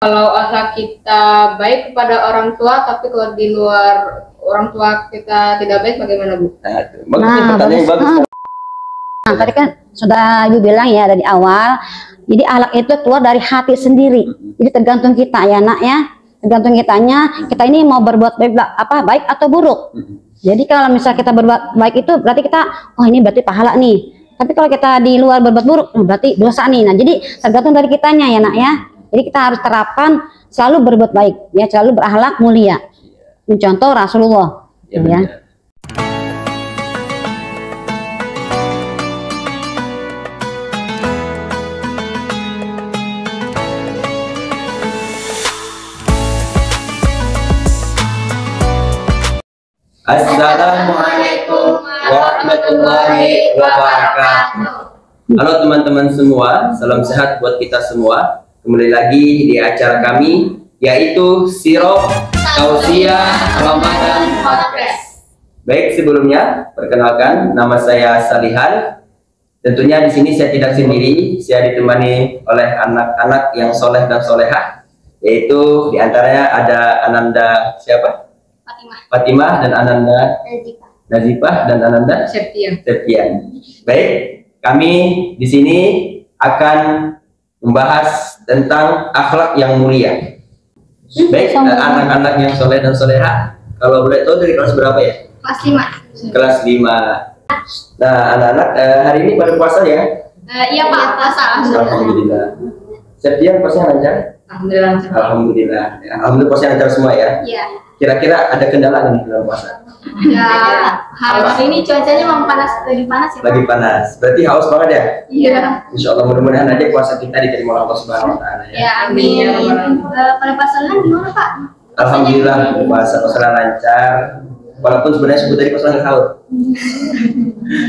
kalau akhlak kita baik kepada orang tua, tapi kalau di luar orang tua kita tidak baik, bagaimana Bu? Bagus. Nah, tadi kan sudah Ibu bilang ya dari awal. Jadi akhlak itu keluar dari hati sendiri. Jadi tergantung kita ya nak ya. Tergantung kitanya. Kita ini mau berbuat baik atau buruk. Jadi kalau misalnya kita berbuat baik itu berarti kita, oh ini berarti pahala nih. Tapi kalau kita di luar berbuat buruk, berarti dosa nih. Nah jadi tergantung dari kitanya ya nak ya. Jadi kita harus terapkan selalu berbuat baik ya, selalu berakhlak mulia. Mencontoh Rasulullah ya. Assalamualaikum warahmatullahi wabarakatuh. Halo teman-teman semua, salam sehat buat kita semua. Kembali lagi di acara kami, yaitu Sirop Tausiah Ramadan Podcast. Baik, sebelumnya perkenalkan, nama saya Salihan. Tentunya di sini saya tidak sendiri, saya ditemani oleh anak-anak yang soleh dan solehah, yaitu diantaranya ada Ananda siapa? Fatimah dan Ananda Nazifah dan Ananda Septian. Baik, kami di sini akan membahas tentang akhlak yang mulia. Baik, anak-anak yang soleh dan soleha, kalau boleh tahu dari kelas berapa ya? Kelas 5. Kelas 5. Nah, anak-anak hari ini pada puasa ya? Iya Pak, puasa. Alhamdulillah. Septian puasanya lancar? Alhamdulillah. Alhamdulillah. Ya, alhamdulillah puasanya lancar semua ya? Iya. Kira-kira ada kendala nih dalam puasa? Ya, hari ini cuacanya memang lagi panas ya Pak? Lagi panas, berarti haus banget ya? Iya. Insya Allah mudah-mudahan aja puasa kita diterima oleh Allah Subhanahu Wa Taala ya. Ya, amin. Pada pasangan gimana Pak? Alhamdulillah puasa lancar. Walaupun sebenarnya sebut tadi pasangan sahur.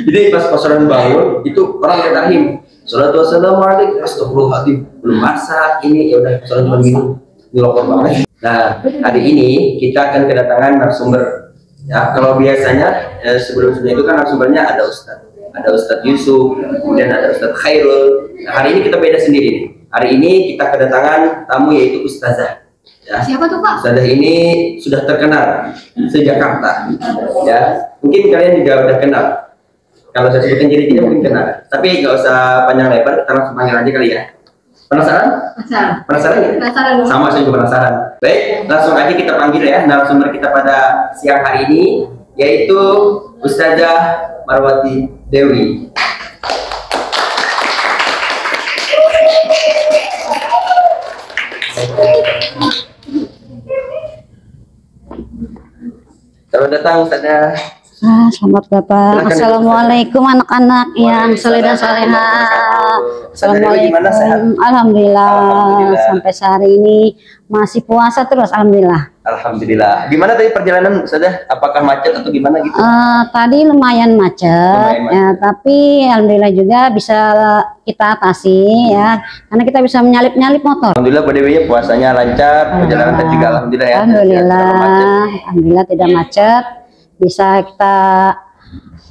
Jadi pas pasangan bangun itu orang rahim. Salatu wassalamu alaikum, astagfirullahaladzim. Belum masak ini, ya udah pasangan cuma minum. Ini lapor banget. Nah, hari ini kita akan kedatangan narasumber. Ya, kalau biasanya sebelum-sebelumnya itu kan narasumbernya ada Ustadz Yusuf, kemudian ada Ustadz Khairul. Nah, hari ini kita beda sendiri nih. Hari ini kita kedatangan tamu yaitu Ustazah. Ya. Siapa tuh Pak? Ustazah ini sudah terkenal se-Jakarta. Ya, mungkin kalian juga udah kenal. Kalau saya sebutin ciri-cirinya mungkin kenal. Tapi nggak usah panjang lebar, kita langsung panggil aja kali ya. Penasaran? Penasaran ya? Penasaran. Sama, saya juga penasaran. Baik, langsung aja kita panggil ya narasumber kita pada siang hari ini, yaitu Ustazah Marwati Dewi. Selamat datang Ustazah. Selamat Bapak. Assalamualaikum anak-anak yang soleh dan soleha. Assalamualaikum. Alhamdulillah. Sampai sehari ini masih puasa terus. Alhamdulillah. Alhamdulillah. Gimana tadi perjalanan Ustazah? Apakah macet atau gimana gitu? Tadi lumayan macet. Ya, tapi alhamdulillah juga bisa kita atasi ya. Karena kita bisa menyalip-nyalip motor. Alhamdulillah pada Dewi puasanya lancar. Perjalanan tadi juga alhamdulillah ya. Alhamdulillah tidak macet. Bisa kita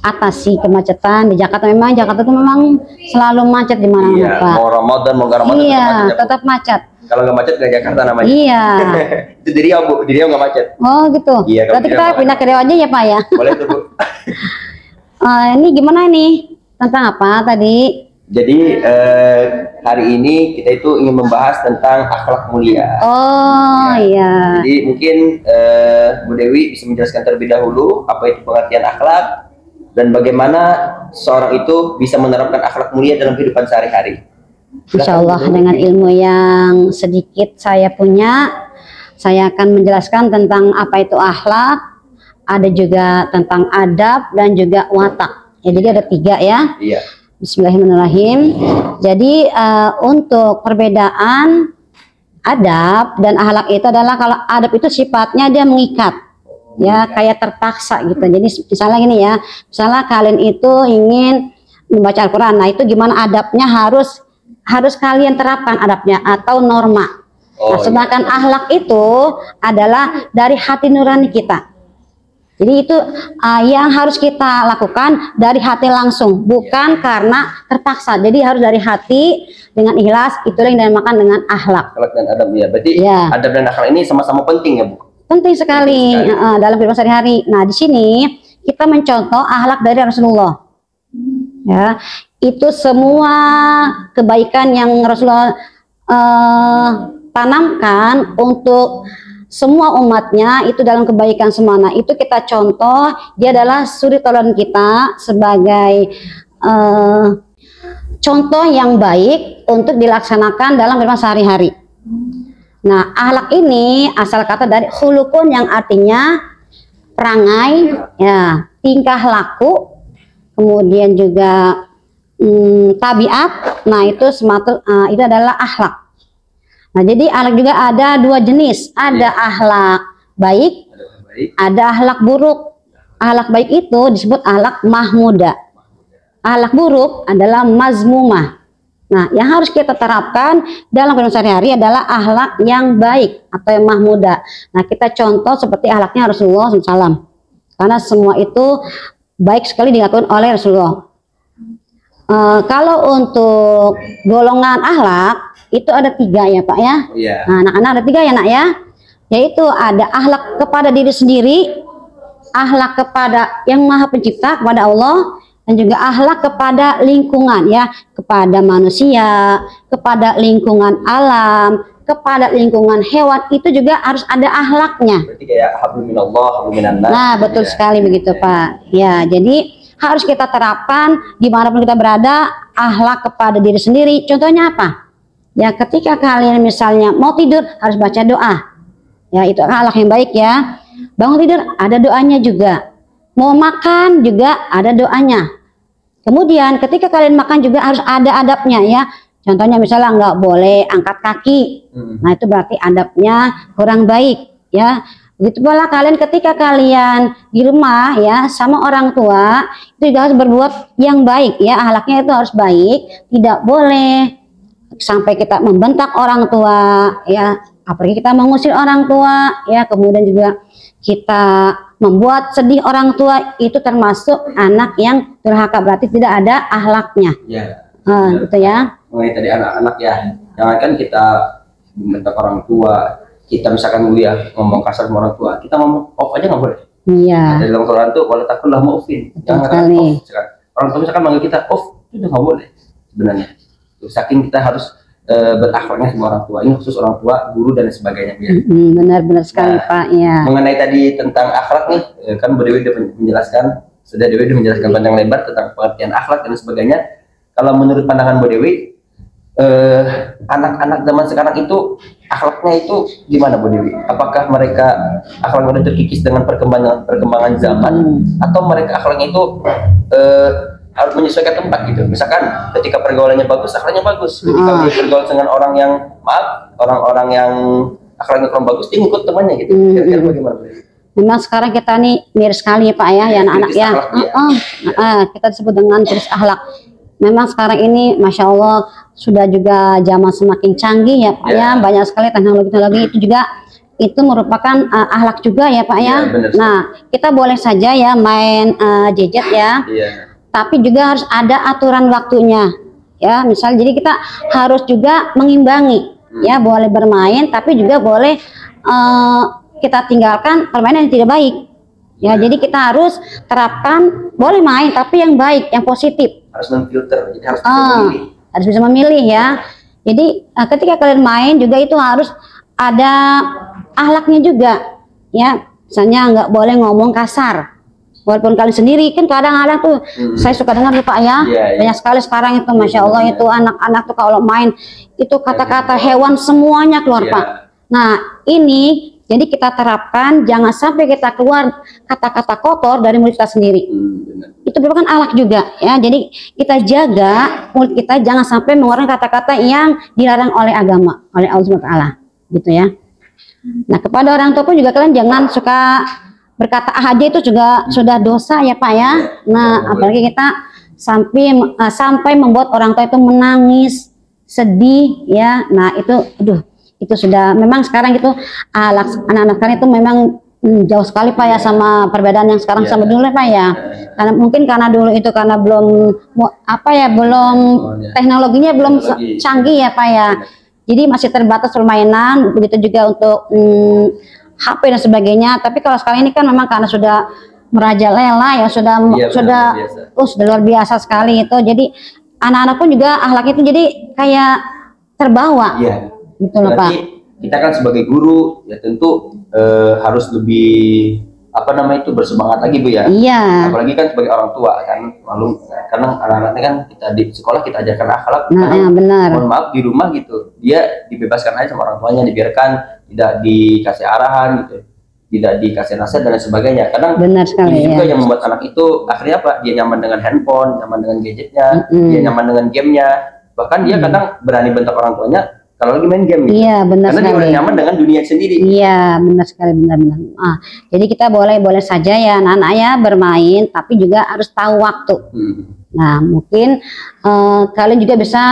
atasi kemacetan di Jakarta. Memang Jakarta itu memang selalu macet di mana-mana Pak. Mau Ramadan mau gak Ramadan tetap macet. Kalau nggak macet nggak Jakarta namanya. Iya. Itu di Riau Bu, di Riau nggak macet. Oh gitu. Iya, berarti kita pindah ke Riau aja ya Pak ya. Boleh tuh Bu. Ini gimana nih tentang apa tadi? Jadi hari ini kita itu ingin membahas tentang akhlak mulia. Oh iya. Jadi mungkin Bu Dewi bisa menjelaskan terlebih dahulu apa itu pengertian akhlak dan bagaimana seorang itu bisa menerapkan akhlak mulia dalam kehidupan sehari-hari. Insya Allah dengan ilmu yang sedikit saya punya, saya akan menjelaskan tentang apa itu akhlak, ada juga tentang adab dan juga watak. Ya, jadi ada 3 ya. Iya. Bismillahirrahmanirrahim. Jadi untuk perbedaan adab dan akhlak itu adalah kalau adab itu sifatnya dia mengikat, ya kayak terpaksa gitu. Jadi misalnya gini ya, misalnya kalian itu ingin membaca Al-Quran, nah itu gimana adabnya harus kalian terapkan adabnya atau norma. Nah, sedangkan akhlak itu adalah dari hati nurani kita. Jadi itu yang harus kita lakukan dari hati langsung, bukan karena terpaksa. Jadi harus dari hati dengan ikhlas. Itulah yang dinamakan dengan akhlak. Akhlak dan adab ya. Berarti Ya. adab dan akhlak ini sama-sama penting ya, Bu? Penting sekali, Penting sekali. dalam kehidupan sehari-hari. Nah, di sini kita mencontoh akhlak dari Rasulullah. Ya, itu semua kebaikan yang Rasulullah tanamkan untuk semua umatnya itu dalam kebaikan semana. Itu kita contoh, dia adalah suri teladan kita sebagai contoh yang baik untuk dilaksanakan dalam kehidupan sehari-hari. Nah, akhlak ini asal kata dari khulukun yang artinya perangai, ya, tingkah laku, kemudian juga tabiat. Nah, itu itu adalah akhlak. Nah, jadi akhlak juga ada dua jenis, ada akhlak baik, ada akhlak buruk. Akhlak baik itu disebut akhlak mahmudah. Akhlak buruk adalah mazmumah. Nah, yang harus kita terapkan dalam kehidupan sehari-hari adalah akhlak yang baik atau yang mahmudah. Nah, kita contoh seperti akhlaknya Rasulullah SAW. Karena semua itu baik sekali dilakukan oleh Rasulullah. Kalau untuk golongan akhlak itu ada 3 ya Pak ya. Iya. Nah, anak-anak ada 3 ya Nak ya. Yaitu ada akhlak kepada diri sendiri, akhlak kepada yang Maha Pencipta, kepada Allah, dan juga akhlak kepada lingkungan ya, kepada manusia, kepada lingkungan alam, kepada lingkungan hewan. Itu juga harus ada akhlaknya. Berarti kayak hablum minallah, hablum minannas. Nah, betul sekali begitu Pak. Ya, jadi harus kita terapkan dimanapun kita berada, akhlak kepada diri sendiri. Contohnya apa? Ya, ketika kalian misalnya mau tidur harus baca doa. Ya, itu akhlak yang baik ya. Bangun tidur ada doanya juga. Mau makan juga ada doanya. Kemudian ketika kalian makan juga harus ada adabnya ya. Contohnya misalnya nggak boleh angkat kaki. Nah, itu berarti adabnya kurang baik ya. Begitu pula kalian ketika kalian di rumah ya sama orang tua itu juga harus berbuat yang baik ya. Akhlaknya itu harus baik. Tidak boleh sampai kita membentak orang tua ya. Apalagi kita mengusir orang tua ya. Kemudian juga kita membuat sedih orang tua, itu termasuk anak yang durhaka, berarti tidak ada akhlaknya. Ya. Gitu ya. Mengenai tadi anak-anak ya, jangankan kita membentak orang tua, kita misalkan ya ngomong kasar sama orang tua, kita ngomong off aja nggak boleh. Iya. Dari dalam Quran tuh kalau takullah maufin, jangan katakan off. Misalkan orang tua misalkan manggil kita off, itu nggak boleh sebenarnya. Saking kita harus berakhlaknya sama orang tua, ini khusus orang tua, guru dan sebagainya ya. Benar-benar sekali Pak ya. Mengenai tadi tentang akhlak nih, kan Bu Dewi sudah menjelaskan, Dewi sudah menjelaskan panjang lebar tentang pengertian akhlak dan sebagainya. Kalau menurut pandangan Bu Dewi, anak-anak zaman sekarang itu akhlaknya itu gimana Bu Dewi? Apakah mereka akhlaknya terkikis dengan perkembangan zaman, atau mereka akhlaknya itu harus menyesuaikan tempat gitu? Misalkan ketika pergaulannya bagus, akhlaknya bagus. Ketika dia bergaul dengan orang yang orang-orang yang akhlaknya kurang bagus, dia ngikut temannya gitu. Kira-kira bagaimana Bu Dewi? Memang sekarang kita nih miris sekali ya Pak ya, ya anak-anak ya. Kita disebut dengan krisis akhlak. Memang sekarang ini Masya Allah sudah juga zaman semakin canggih ya Pak ya. Banyak sekali teknologi-teknologi itu juga itu merupakan akhlak juga ya Pak ya. Nah, kita boleh saja ya main gadget ya. Tapi juga harus ada aturan waktunya ya. Misal jadi kita harus juga mengimbangi ya, boleh bermain tapi juga boleh kita tinggalkan permainan yang tidak baik ya. Jadi kita harus terapkan boleh main tapi yang baik, yang positif. Harus memfilter, jadi harus bisa memilih. Harus bisa memilih ya. Jadi ketika kalian main juga itu harus ada akhlaknya juga ya. Misalnya nggak boleh ngomong kasar. Walaupun kalian sendiri kan kadang-kadang tuh saya suka dengar tuh Pak ya, banyak sekali sekarang itu Masya Allah itu anak-anak tuh kalau main itu kata-kata hewan semuanya keluar Pak. Nah ini jadi kita terapkan jangan sampai kita keluar kata-kata kotor dari mulut kita sendiri. Itu merupakan akhlak juga ya. Jadi kita jaga mulut kita jangan sampai mengeluarkan kata-kata yang dilarang oleh agama, oleh Allah SWT gitu ya. Nah kepada orang tua pun juga kalian jangan suka berkata aja, itu juga sudah dosa ya Pak ya. Nah apalagi kita sampai membuat orang tua itu menangis, sedih ya. Nah itu aduh, itu sudah memang sekarang itu anak-anak sekarang itu memang Jauh sekali Pak ya sama perbedaan yang sekarang sama dulu Pak ya. Karena mungkin karena dulu itu karena belum belum teknologinya belum canggih ya Pak ya. Jadi masih terbatas permainan, begitu juga untuk HP dan sebagainya. Tapi kalau sekarang ini kan memang karena sudah merajalela ya, sudah luar biasa sekali itu. Jadi anak-anak pun juga akhlak itu jadi kayak terbawa. Iya. Gitu loh Pak. Kita kan sebagai guru ya tentu harus lebih bersemangat lagi Bu ya. Iya. Apalagi kan sebagai orang tua kan, karena anak-anaknya kan kita di sekolah kita ajarkan akhlak. Benar. Mohon maaf di rumah gitu, dia dibebaskan aja sama orang tuanya, dibiarkan, tidak dikasih arahan gitu, tidak dikasih nasihat dan lain sebagainya. Kadang benar sekali, ini juga yang membuat anak itu akhirnya apa? Dia nyaman dengan handphone, nyaman dengan gadgetnya, dia nyaman dengan gamenya, bahkan dia kadang berani bentak orang tuanya kalau lagi main game gitu. Iya, benar karena sekali. dia udah nyaman dengan dunia sendiri. Iya, benar sekali, benar-benar. Jadi kita boleh saja ya anak-anak ya bermain, tapi juga harus tahu waktu. Nah, mungkin kalian juga bisa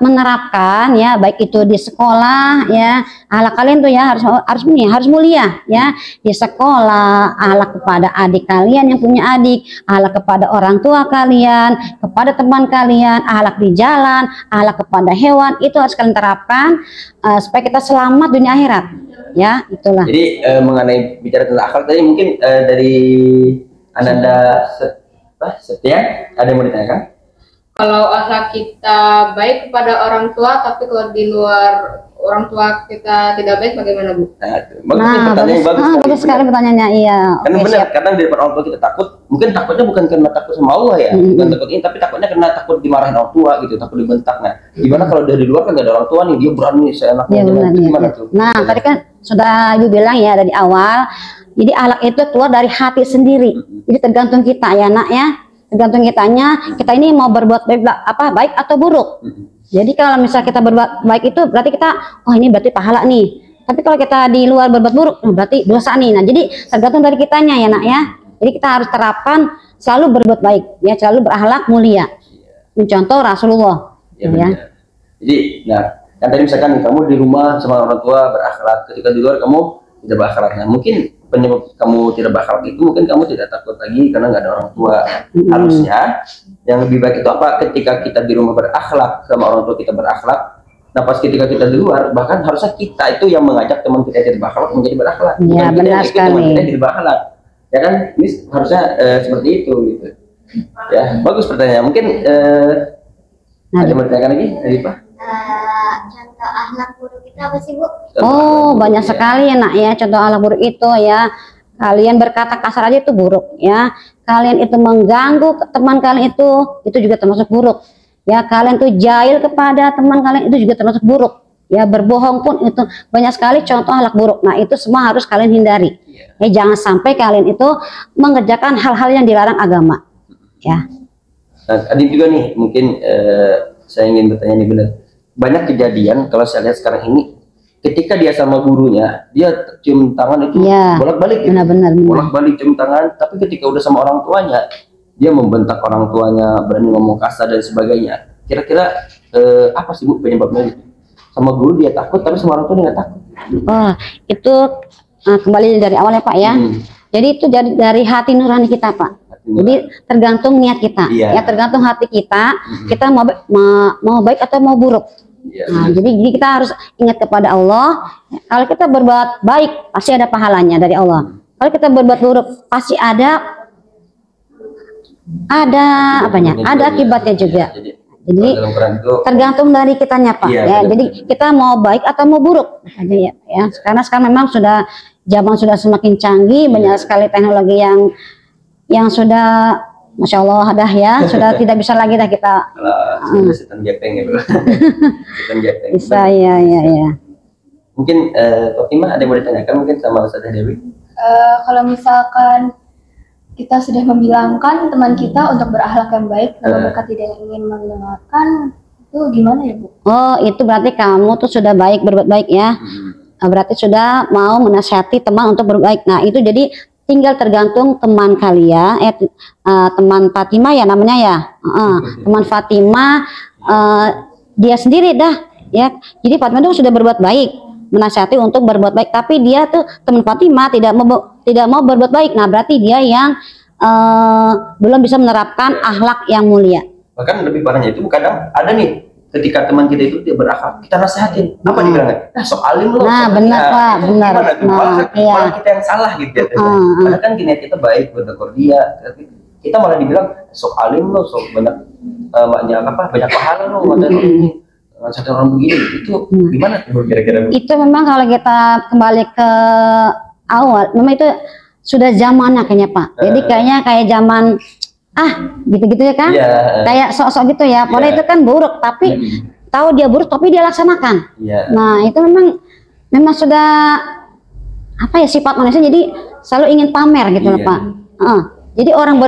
menerapkan ya, baik itu di sekolah ya, akhlak kalian tuh ya harus mulia ya di sekolah, akhlak kepada adik kalian yang punya adik, akhlak kepada orang tua kalian, kepada teman kalian, akhlak di jalan, akhlak kepada hewan, itu harus kalian terapkan supaya kita selamat dunia akhirat ya, itulah. Jadi mengenai bicara tentang akhlak tadi mungkin dari Ananda Setia, ada yang mau ditanyakan? Kalau akhlak kita baik kepada orang tua, tapi kalau di luar orang tua kita tidak baik, bagaimana Bu? Bagus sekali pertanyaannya, iya. Karena benar, kadang di depan orang tua kita takut, mungkin takutnya bukan karena takut sama Allah ya, bukan takut ini, tapi takutnya karena takut dimarahin orang tua gitu, takut dibentak. Nah, gimana kalau dari luar kan gak ada orang tua nih, dia berani seenaknya, gimana tuh? Nah, tadi kan sudah Ibu bilang ya dari awal. Jadi akhlak itu keluar dari hati sendiri. Jadi tergantung kita ya nak ya. Tergantung kitanya, kita ini mau berbuat baik atau buruk. Jadi kalau misalnya kita berbuat baik itu berarti kita, oh ini berarti pahala nih. Tapi kalau kita di luar berbuat buruk, berarti dosa nih. Nah jadi tergantung dari kitanya ya nak ya. Jadi kita harus terapkan selalu berbuat baik ya, selalu berakhlak mulia. Mencontoh Rasulullah. Ya. Jadi, nah kan tadi misalkan kamu di rumah sama orang tua berakhlak, ketika di luar kamu tidak berakhlak. Nah mungkin penyebab kamu tidak berakhlak itu mungkin kamu tidak takut lagi karena nggak ada orang tua. Harusnya yang lebih baik itu apa? Ketika kita di rumah berakhlak sama orang tua kita berakhlak, nah pas ketika kita di luar bahkan harusnya kita itu yang mengajak teman kita yang tidak berakhlak menjadi berakhlak. Iya benar sekali. Teman kita tidak berakhlak, ya kan? Ini harusnya seperti itu gitu. Ya bagus pertanyaan. Mungkin ada yang mau ditanyakan lagi dari Pak? Contoh akhlak buruk itu apa sih Bu? Banyak sekali ya nak ya contoh akhlak buruk itu ya. Kalian berkata kasar aja itu buruk ya. Kalian itu mengganggu teman kalian itu juga termasuk buruk ya. Kalian tuh jahil kepada teman kalian itu juga termasuk buruk ya. Berbohong pun itu banyak sekali contoh akhlak buruk. Nah itu semua harus kalian hindari ya. Jangan sampai kalian itu mengerjakan hal-hal yang dilarang agama ya. Nah, tadi juga nih mungkin saya ingin bertanya nih benar. Banyak kejadian kalau saya lihat sekarang ini ketika dia sama gurunya dia cium tangan itu bolak-balik gitu. Bolak-balik cium tangan, tapi ketika udah sama orang tuanya dia membentak orang tuanya, berani ngomong kasar dan sebagainya. Kira-kira apa sih Bu penyebabnya gitu? Sama guru dia takut tapi sama orang tua dia nggak takut. Itu kembali dari awal ya Pak ya. Jadi itu dari hati nurani kita Pak. Jadi tergantung niat kita ya, tergantung hati kita, kita mau baik atau mau buruk. Nah, jadi kita harus ingat kepada Allah. Kalau kita berbuat baik pasti ada pahalanya dari Allah. Kalau kita berbuat buruk pasti ada akibatnya juga. Jadi tergantung dari kitanya Pak ya. Jadi kita mau baik atau mau buruk aja ya. Karena sekarang memang zaman sudah semakin canggih, banyak sekali teknologi yang sudah Masya Allah sudah tidak bisa lagi dah kita setan jepeng ya bisa ya. Mungkin Fatimah ada yang mau ditanyakan mungkin sama Ustazah Dewi? Kalau misalkan kita sudah membilangkan teman kita untuk berakhlak yang baik, namun mereka tidak ingin mendengarkan, itu gimana ya Bu? Itu berarti kamu tuh sudah berbuat baik ya. Berarti sudah mau menasihati teman untuk berbuat baik. Nah itu jadi tinggal tergantung teman kalian, teman Fatimah ya namanya ya, teman Fatimah dia sendiri dah ya. Jadi Fatimah itu sudah berbuat baik, menasihati untuk berbuat baik, tapi dia tuh teman Fatimah tidak mau berbuat baik. Nah, berarti dia yang belum bisa menerapkan akhlak yang mulia. Bahkan lebih parahnya itu kadang ada nih, ketika teman kita itu dia berakhlak, kita nasihatin, apa dibilangnya? Nah, sok alim loh. Nah, benar Pak, benar. Malah kita yang salah gitu ya. Padahal kan niat kita baik, bertegur dia, tapi kita malah dibilang sok alim loh, sok banyak banyak pahala loh, ini satu orang begini. Itu gimana tuh kira-kira? Itu memang kalau kita kembali ke awal, memang itu sudah zamannya kayaknya Pak. Jadi kayaknya kayak zaman gitu-gitu ya kan? Kayak sok-sok gitu ya. Padahal itu kan buruk, tapi tahu dia buruk tapi dia laksanakan. Nah, itu memang sudah apa ya, sifat manusia, jadi selalu ingin pamer gitu loh Pak. Jadi orang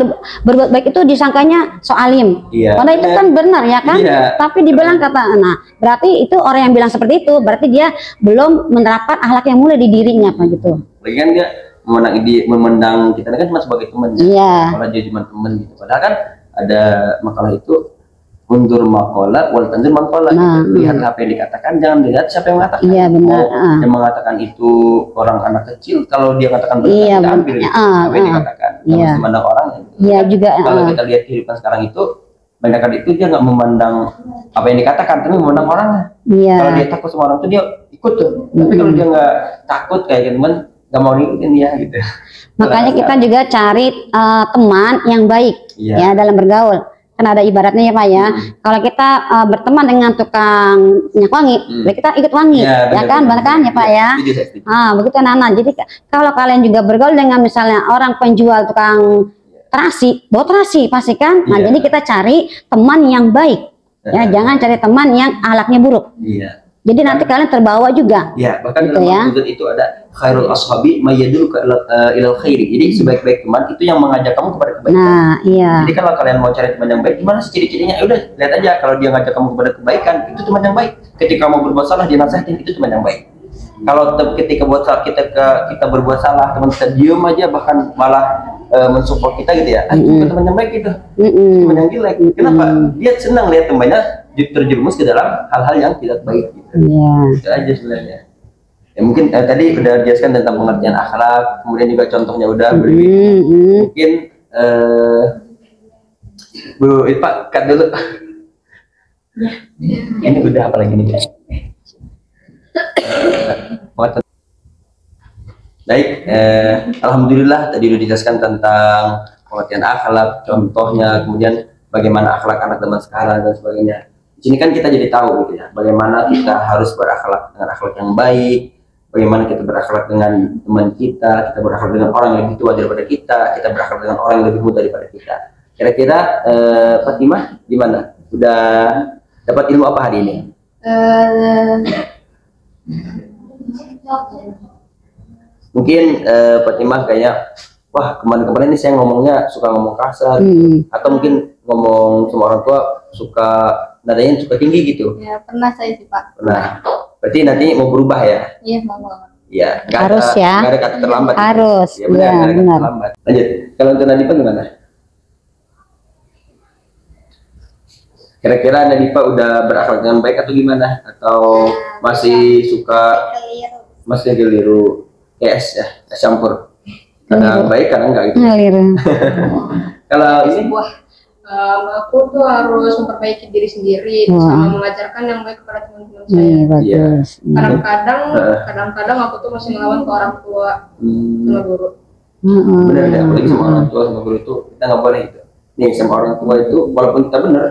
berbuat baik itu disangkanya soalim. Padahal itu kan benar ya kan? Tapi dibilang kata, nah berarti itu orang yang bilang seperti itu, berarti dia belum menerapkan akhlak yang mulia di dirinya Pak gitu. Lagi kan dia memandang kita kan cuma sebagai teman. Kalau dia cuma teman gitu. Padahal kan ada makalah itu, undur maqalah wal tanzur maqalah. Lihatlah apa yang dikatakan, jangan lihat siapa yang mengatakan. Benar. Yang mengatakan itu orang anak kecil, kalau dia katakan benar, kita ambil apa yang dikatakan. Harus memandang orang. Juga. Kalau kita lihat kehidupan sekarang itu, banyak kali itu dia nggak memandang apa yang dikatakan, tapi memandang orangnya. Kalau dia takut sama orang itu dia ikut tuh. Tapi kalau dia nggak takut kayak teman, nggak mau ngikutin dia gitu. Makanya kita juga cari teman yang baik ya dalam bergaul. Kan ada ibaratnya ya Pak ya. Kalau kita berteman dengan tukang minyak wangi, kita ikut wangi, ya kan, benar kan ya Pak ya. Begitu anak-anak. Jadi kalau kalian juga bergaul dengan misalnya orang penjual tukang terasi, bawa terasi pasti kan. Nah, jadi kita cari teman yang baik, ya, jangan cari teman yang akhlaknya buruk. Jadi nanti kalian terbawa juga. Bahkan gitu dalam hadis itu ada khairul ashabi mayyadulka ilal khairi. Jadi sebaik-baik teman itu yang mengajak kamu kepada kebaikan. Nah, Jadi kalau kalian mau cari teman yang baik, gimana sih ciri-cirinya? Udah lihat aja, kalau dia ngajak kamu kepada kebaikan, itu teman yang baik. Ketika mau berbuat salah dia nasihatin, itu teman yang baik. Kalau ketika kita berbuat salah, teman kita diem aja, bahkan malah mensupport kita gitu ya, itu teman yang baik itu. Teman yang jelek. Kenapa? Dia senang lihat temannya terjerumus ke dalam hal-hal yang tidak baik gitu. Itu aja sebenarnya. Ya mungkin tadi udah dijelaskan tentang pengertian akhlak, kemudian juga contohnya udah beri. Mungkin Bu Pak cut dulu. Ini udah apa lagi nih? Baik, alhamdulillah tadi udah dijelaskan tentang pengertian akhlak, contohnya, kemudian bagaimana akhlak anak zaman sekarang dan sebagainya. Di sini kan kita jadi tahu gitu ya, bagaimana kita harus berakhlak dengan akhlak yang baik, bagaimana kita berakhlak dengan teman kita berakhlak dengan orang yang lebih tua daripada kita berakhlak dengan orang yang lebih muda daripada kita. Kira-kira Fatimah gimana? Udah dapat ilmu apa hari ini? Mungkin Fatimah kayaknya, wah kemarin-kemarin ini saya ngomongnya suka ngomong kasar, atau mungkin ngomong sama orang tua suka nadanya suka tinggi gitu. Ya pernah saya sih Pak. Pernah. Berarti nanti mau berubah ya? Iya mau banget. Iya. Harus ya. Nggak ada kata terlambat. Harus. Ya benar. Benar. Terlambat. Lanjut. Kalau untuk Nadifa gimana? Kira-kira Nadifa udah berakhlak dengan baik atau gimana? Atau masih suka masih keliru? Yes ya, campur. Kadang baik, kadang enggak gitu. Kalau ini aku tuh harus memperbaiki diri sendiri sama mengajarkan yang baik kepada teman-teman saya. Kadang-kadang aku tuh masih melawan ke orang tua sama guru. Benar ya, apalagi sama orang tua sama guru itu kita nggak boleh itu. Nih sama orang tua itu walaupun kita benar,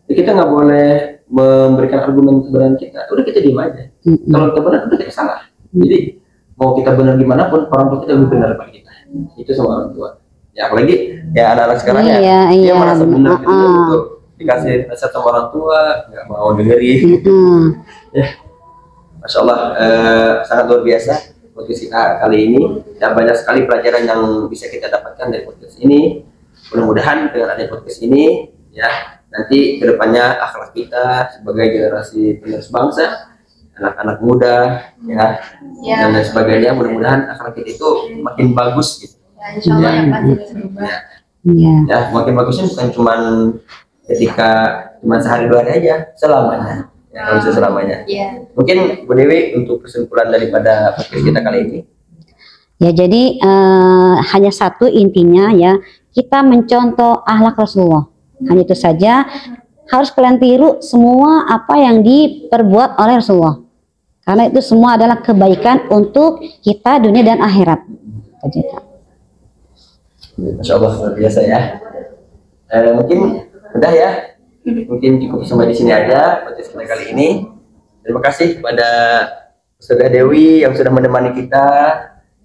kita nggak boleh memberikan argumen kebenaran kita. Udah kita diam aja. Kalau kita benar, udah kita salah. Jadi mau kita benar gimana pun orang tua kita lebih benar daripada kita. Itu sama orang tua. Ya apalagi ya anak-anak sekarang dia merasa benar gitu, dikasih nasihat sama orang tua nggak mau dengerin. Ya, Masya Allah, sangat luar biasa podcast kita kali ini. Dan banyak sekali pelajaran yang bisa kita dapatkan dari podcast ini. Mudah-mudahan dengan adanya podcast ini, ya nanti kedepannya akhlak kita sebagai generasi penerus bangsa, anak-anak muda, dan lain sebagainya, mudah-mudahan akhlak kita itu makin bagus gitu. Ya, insya Allah yang pasti bisa berubah. Ya, makin bagusnya bukan cuma ketika sehari dua hari aja, selamanya. Ya, kalau bisa selamanya. Iya. Mungkin Bu Dewi untuk kesimpulan daripada podcast kita kali ini. Ya, jadi hanya satu intinya ya, kita mencontoh akhlak Rasulullah. Hanya itu saja, harus kalian tiru semua apa yang diperbuat oleh Rasulullah. Karena itu semua adalah kebaikan untuk kita dunia dan akhirat. Masya Allah, luar biasa ya. Mungkin udah ya. Mungkin cukup sampai di sini aja podcast kita kali ini. Terima kasih kepada Ustazah Dewi yang sudah menemani kita.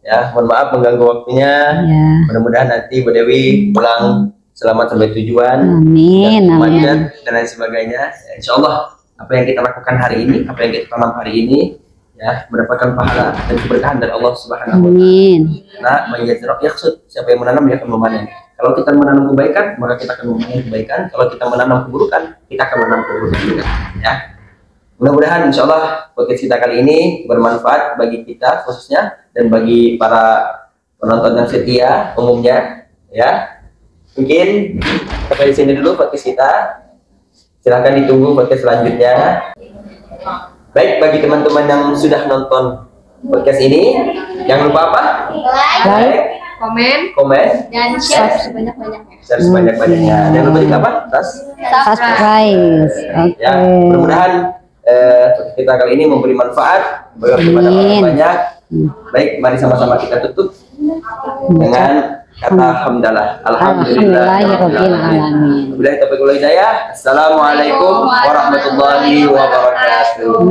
Ya, mohon maaf mengganggu waktunya. Ya. Mudah-mudahan nanti Bu Dewi pulang selamat sampai tujuan. Amin. Dan Amin. macet dan lain sebagainya. Ya, insya Allah apa yang kita lakukan hari ini, apa yang kita tanam hari ini, ya mendapatkan pahala dan keberkahan dari Allah Subhanahu wa Ta'ala. Amin. Nah, mayyazra'u yakhsud, siapa yang menanam dia akan memanen. Kalau kita menanam kebaikan, maka kita akan memanen kebaikan. Kalau kita menanam keburukan, kita akan menanam keburukan juga. Ya, mudah-mudahan insya Allah podcast kita kali ini bermanfaat bagi kita khususnya dan bagi para penonton yang setia umumnya. Ya, mungkin sampai di sini dulu podcast kita. Silahkan ditunggu podcast selanjutnya. Baik, bagi teman-teman yang sudah nonton podcast ini, jangan lupa apa? Like, komen, dan share sebanyak-banyaknya. share sebanyak-banyaknya. Jangan lupa juga apa? Subscribe. Oke. Ya, mudah-mudahan kita kali ini memberi manfaat kepada orang banyak. Baik, mari sama-sama kita tutup dengan kata hamdalah. Alhamdulillahirobbilalamin. Wabillahi taufiq wal hidayah. Assalamualaikum warahmatullahi wabarakatuh.